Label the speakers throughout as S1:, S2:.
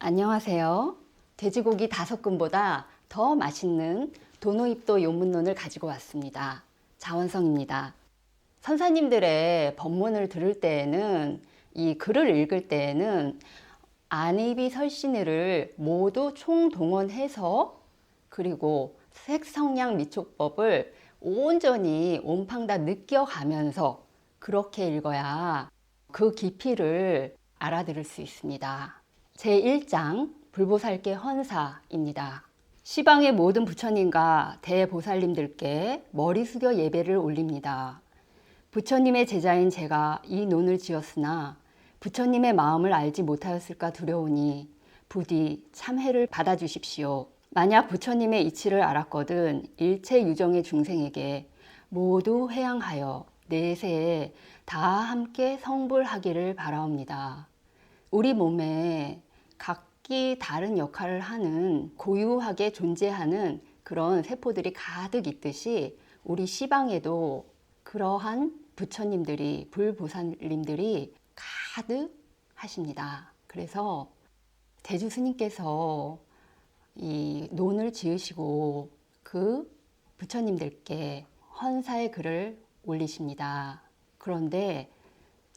S1: 안녕하세요. 돼지고기 5근보다 더 맛있는 도노입도 요문론을 가지고 왔습니다. 자원성입니다. 선사님들의 법문을 들을 때에는, 이 글을 읽을 때에는 안입이 설신의를 모두 총동원해서, 그리고 색성량 미촉법을 온전히 온팡 다 느껴가면서 그렇게 읽어야 그 깊이를 알아들을 수 있습니다. 제1장 불보살께 헌사입니다. 시방의 모든 부처님과 대보살님들께 머리 숙여 예배를 올립니다. 부처님의 제자인 제가 이 논을 지었으나 부처님의 마음을 알지 못하였을까 두려우니 부디 참회를 받아주십시오. 만약 부처님의 이치를 알았거든 일체 유정의 중생에게 모두 회양하여 내세에 다 함께 성불하기를 바라옵니다. 우리 몸에 각기 다른 역할을 하는 고유하게 존재하는 그런 세포들이 가득 있듯이 우리 시방에도 그러한 부처님들이, 불보살님들이 가득 하십니다. 그래서 대주 스님께서 이 논을 지으시고 그 부처님들께 헌사의 글을 올리십니다. 그런데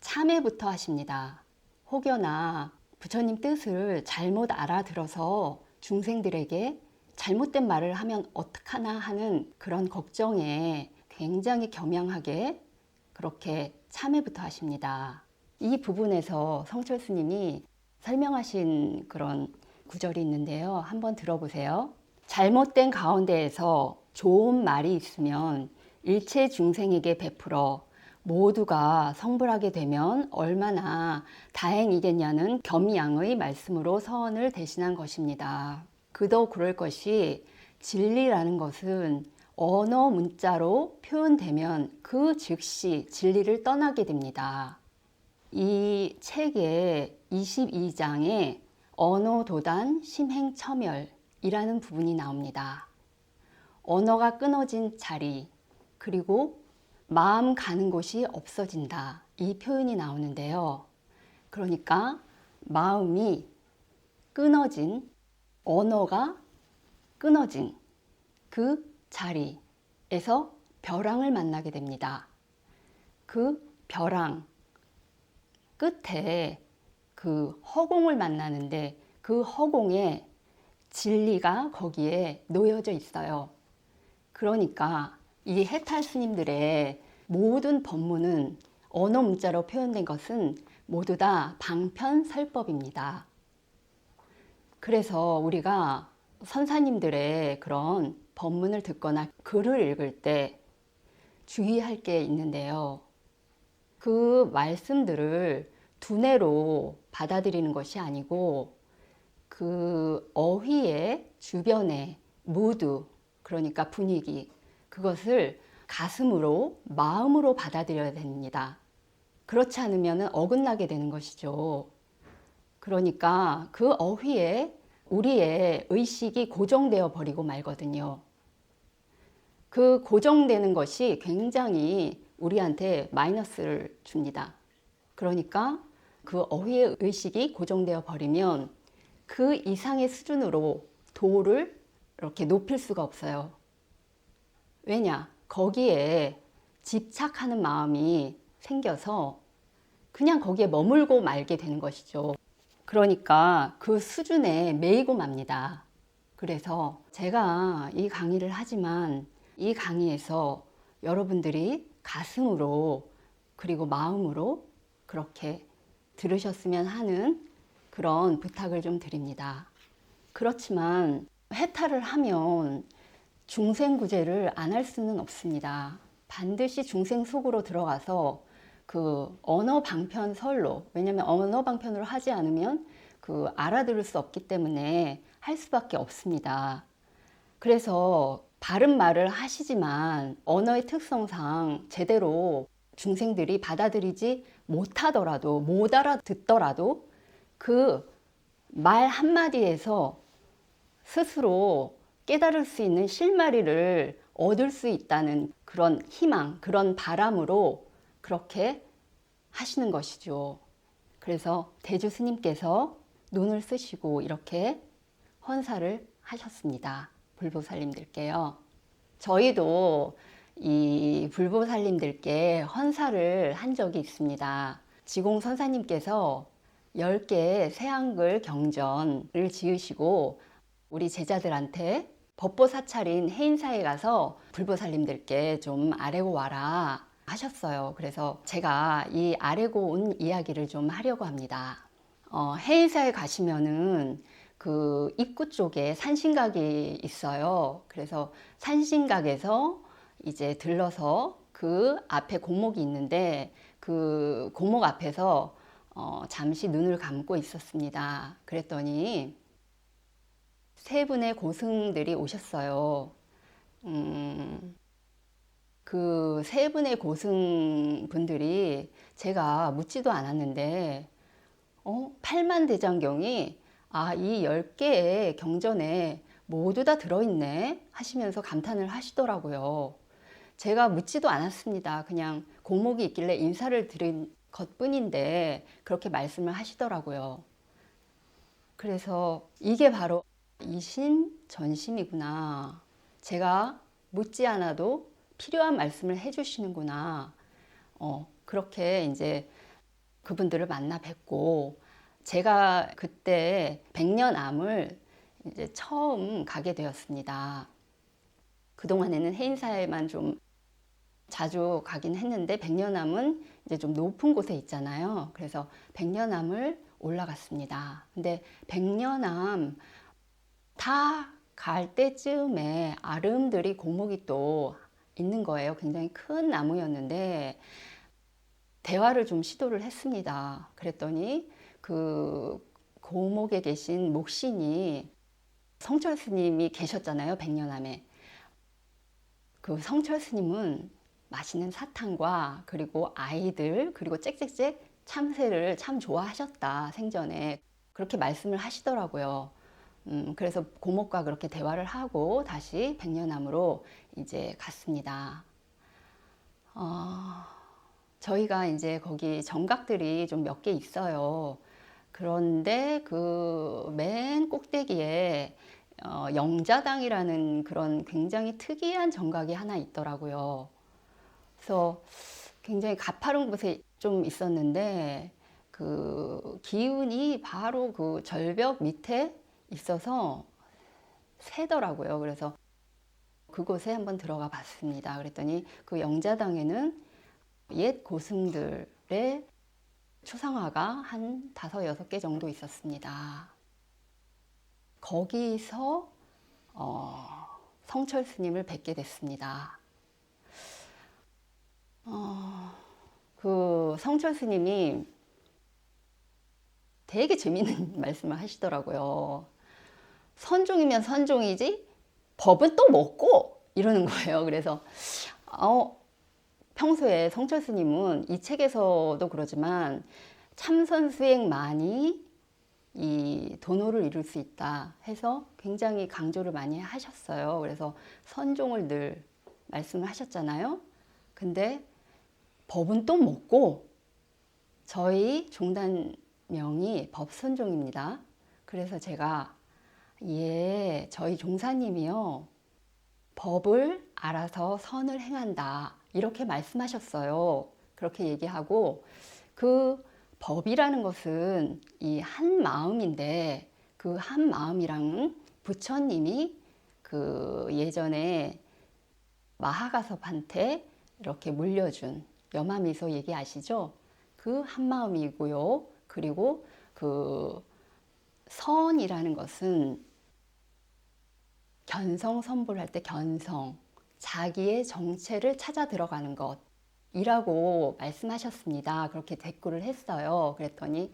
S1: 참회부터 하십니다. 혹여나 부처님 뜻을 잘못 알아들어서 중생들에게 잘못된 말을 하면 어떡하나 하는 그런 걱정에 굉장히 겸양하게 그렇게 참회부터 하십니다. 이 부분에서 성철 스님이 설명하신 그런 구절이 있는데요. 한번 들어보세요. 잘못된 가운데에서 좋은 말이 있으면 일체 중생에게 베풀어 모두가 성불하게 되면 얼마나 다행이겠냐는 겸양의 말씀으로 서언을 대신한 것입니다. 그도 그럴 것이 진리라는 것은 언어 문자로 표현되면 그 즉시 진리를 떠나게 됩니다. 이 책의 22장에 언어도단 심행처멸이라는 부분이 나옵니다. 언어가 끊어진 자리, 그리고 마음 가는 곳이 없어진다. 이 표현이 나오는데요. 그러니까 마음이 끊어진, 언어가 끊어진 그 자리에서 벼랑을 만나게 됩니다. 그 벼랑 끝에 그 허공을 만나는데 그 허공에 진리가 거기에 놓여져 있어요. 그러니까 이 해탈 스님들의 모든 법문은 언어 문자로 표현된 것은 모두 다 방편설법입니다. 그래서 우리가 선사님들의 그런 법문을 듣거나 글을 읽을 때 주의할 게 있는데요. 그 말씀들을 두뇌로 받아들이는 것이 아니고 그 어휘의 주변의 무드, 그러니까 분위기, 그것을 가슴으로, 마음으로 받아들여야 됩니다. 그렇지 않으면 어긋나게 되는 것이죠. 그러니까 그 어휘에 우리의 의식이 고정되어 버리고 말거든요. 그 고정되는 것이 굉장히 우리한테 마이너스를 줍니다. 그러니까 그 어휘의 의식이 고정되어 버리면 그 이상의 수준으로 도를 이렇게 높일 수가 없어요. 왜냐? 거기에 집착하는 마음이 생겨서 그냥 거기에 머물고 말게 되는 것이죠. 그러니까 그 수준에 매이고 맙니다. 그래서 제가 이 강의를 하지만 이 강의에서 여러분들이 가슴으로 그리고 마음으로 그렇게 들으셨으면 하는 그런 부탁을 좀 드립니다. 그렇지만 해탈을 하면 중생구제를 안 할 수는 없습니다. 반드시 중생 속으로 들어가서 그 언어 방편설로, 왜냐하면 언어 방편으로 하지 않으면 그 알아들을 수 없기 때문에 할 수밖에 없습니다. 그래서 바른 말을 하시지만 언어의 특성상 제대로 중생들이 받아들이지 못하더라도, 못 알아듣더라도 그 말 한마디에서 스스로 깨달을 수 있는 실마리를 얻을 수 있다는 그런 희망, 그런 바람으로 그렇게 하시는 것이죠. 그래서 대주 스님께서 눈을 쓰시고 이렇게 헌사를 하셨습니다. 불보살님들께요. 저희도 이 불보살님들께 헌사를 한 적이 있습니다. 지공선사님께서 10개의 새한글 경전을 지으시고 우리 제자들한테 법보 사찰인 해인사에 가서 불보살님들께 좀 아뢰고 와라 하셨어요. 그래서 제가 이 아뢰고 온 이야기를 좀 하려고 합니다. 해인사에 가시면은 그 입구 쪽에 산신각이 있어요. 그래서 산신각에서 이제 들러서 그 앞에 고목이 있는데 그 고목 앞에서 잠시 눈을 감고 있었습니다. 그랬더니 세 분의 고승들이 오셨어요. 그 세 분의 고승분들이 제가 묻지도 않았는데 팔만대장경이 이 10개의 경전에 모두 다 들어있네 하시면서 감탄을 하시더라고요. 제가 묻지도 않았습니다. 그냥 고목이 있길래 인사를 드린 것뿐인데 그렇게 말씀을 하시더라고요. 그래서 이게 바로 이심전심이구나. 제가 묻지 않아도 필요한 말씀을 해주시는구나. 그렇게 이제 그분들을 만나 뵙고 제가 그때 백년암을 이제 처음 가게 되었습니다. 그동안에는 해인사에만 좀 자주 가긴 했는데 백년암은 이제 좀 높은 곳에 있잖아요. 그래서 백년암을 올라갔습니다. 근데 백년암 다 갈 때쯤에 아름드리 고목이 또 있는 거예요. 굉장히 큰 나무였는데 대화를 좀 시도를 했습니다. 그랬더니 그 고목에 계신 목신이 성철 스님이 계셨잖아요. 백년암에. 그 성철 스님은 맛있는 사탕과 그리고 아이들 그리고 짹짹짹 참새를 참 좋아하셨다. 생전에 그렇게 말씀을 하시더라고요. 그래서 고목과 그렇게 대화를 하고 다시 백년암으로 이제 갔습니다. 저희가 이제 거기 정각들이 좀 몇 개 있어요. 그런데 그 맨 꼭대기에 영자당이라는 그런 굉장히 특이한 정각이 하나 있더라고요. 그래서 굉장히 가파른 곳에 좀 있었는데 그 기운이 바로 그 절벽 밑에 있어서 새더라고요. 그래서 그곳에 한번 들어가 봤습니다. 그랬더니 그 영자당에는 옛 고승들의 초상화가 한 5, 6개 정도 있었습니다. 거기서 성철 스님을 뵙게 됐습니다. 그 성철 스님이 되게 재밌는 말씀을 하시더라고요. 선종이면 선종이지 법은 또 먹고 이러는 거예요. 그래서 평소에 성철 스님은 이 책에서도 그러지만 참선 수행만이 이 도노를 이룰 수 있다 해서 굉장히 강조를 많이 하셨어요. 그래서 선종을 늘 말씀을 하셨잖아요. 근데 법은 또 먹고 저희 종단명이 법선종입니다. 그래서 제가 저희 종사님이요 법을 알아서 선을 행한다 이렇게 말씀하셨어요. 그렇게 얘기하고 그 법이라는 것은 이 한 마음인데 그 한 마음이랑 부처님이 그 예전에 마하가섭한테 이렇게 물려준 여마미소 얘기 아시죠? 그 한 마음이고요. 그리고 그 선이라는 것은 견성선불할 때 견성, 자기의 정체를 찾아 들어가는 것이라고 말씀하셨습니다. 그렇게 댓글을 했어요. 그랬더니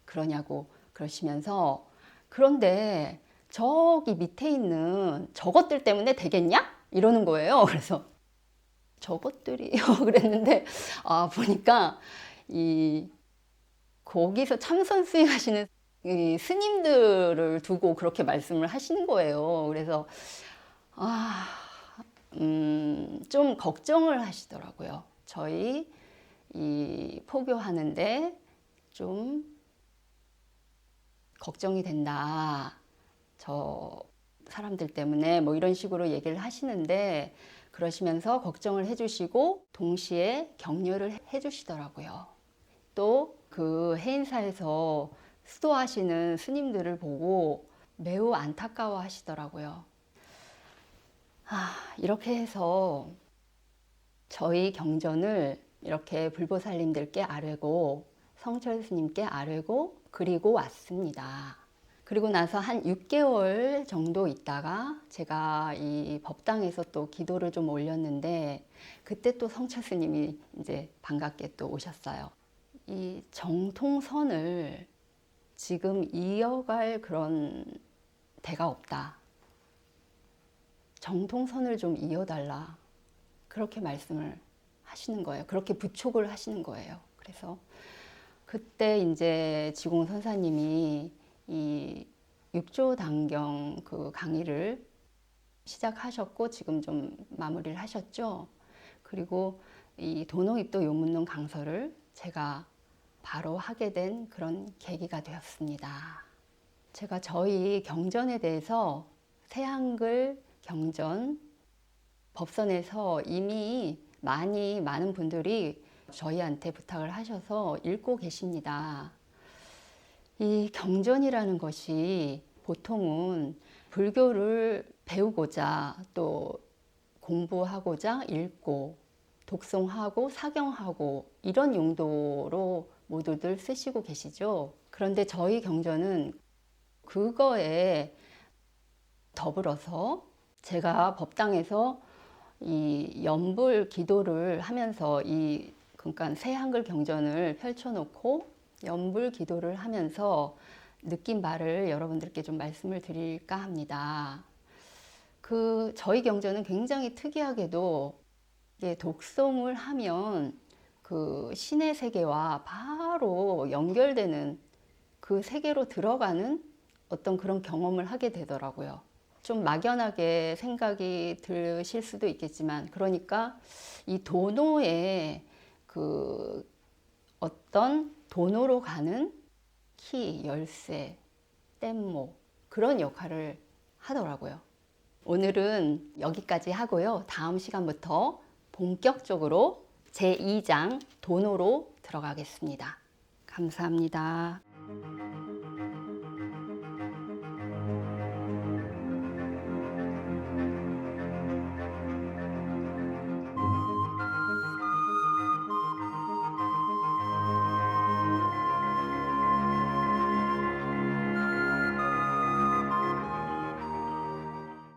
S1: 그러냐고 그러시면서 그런데 저기 밑에 있는 저것들 때문에 되겠냐? 이러는 거예요. 그래서 저것들이요 그랬는데 보니까 거기서 참선 수행하시는 이 스님들을 두고 그렇게 말씀을 하시는 거예요. 그래서 좀 걱정을 하시더라고요. 저희 이 포교하는데 좀 걱정이 된다. 저 사람들 때문에 뭐 이런 식으로 얘기를 하시는데 그러시면서 걱정을 해주시고 동시에 격려를 해주시더라고요. 또 그 해인사에서 수도하시는 스님들을 보고 매우 안타까워 하시더라고요. 이렇게 해서 저희 경전을 이렇게 불보살님들께 아뢰고 성철 스님께 아뢰고 그리고 왔습니다. 그리고 나서 한 6개월 정도 있다가 제가 이 법당에서 또 기도를 좀 올렸는데 그때 또 성철 스님이 이제 반갑게 또 오셨어요. 이 정통선을 지금 이어갈 그런 데가 없다. 정통선을 좀 이어달라. 그렇게 말씀을 하시는 거예요. 그렇게 부촉을 하시는 거예요. 그래서 그때 이제 지공 선사님이 이 육조단경 그 강의를 시작하셨고 지금 좀 마무리를 하셨죠. 그리고 이 도노입도 요문론 강서를 제가 바로 하게 된 그런 계기가 되었습니다. 제가 저희 경전에 대해서 새한글 경전 법선에서 이미 많은 분들이 저희한테 부탁을 하셔서 읽고 계십니다. 이 경전이라는 것이 보통은 불교를 배우고자 또 공부하고자 읽고 독송하고 사경하고 이런 용도로 모두들 쓰시고 계시죠. 그런데 저희 경전은 그거에 더불어서 제가 법당에서 이 연불 기도를 하면서 그러니까 새 한글 경전을 펼쳐놓고 연불 기도를 하면서 느낀 바를 여러분들께 좀 말씀을 드릴까 합니다. 저희 경전은 굉장히 특이하게도 독송을 하면 그 신의 세계와 바로 연결되는 그 세계로 들어가는 어떤 그런 경험을 하게 되더라고요. 좀 막연하게 생각이 드실 수도 있겠지만, 그러니까 이 도노의 그 어떤 도노로 가는 키, 열쇠, 뗏목 그런 역할을 하더라고요. 오늘은 여기까지 하고요. 다음 시간부터 본격적으로 제2장 도노로 들어가겠습니다. 감사합니다.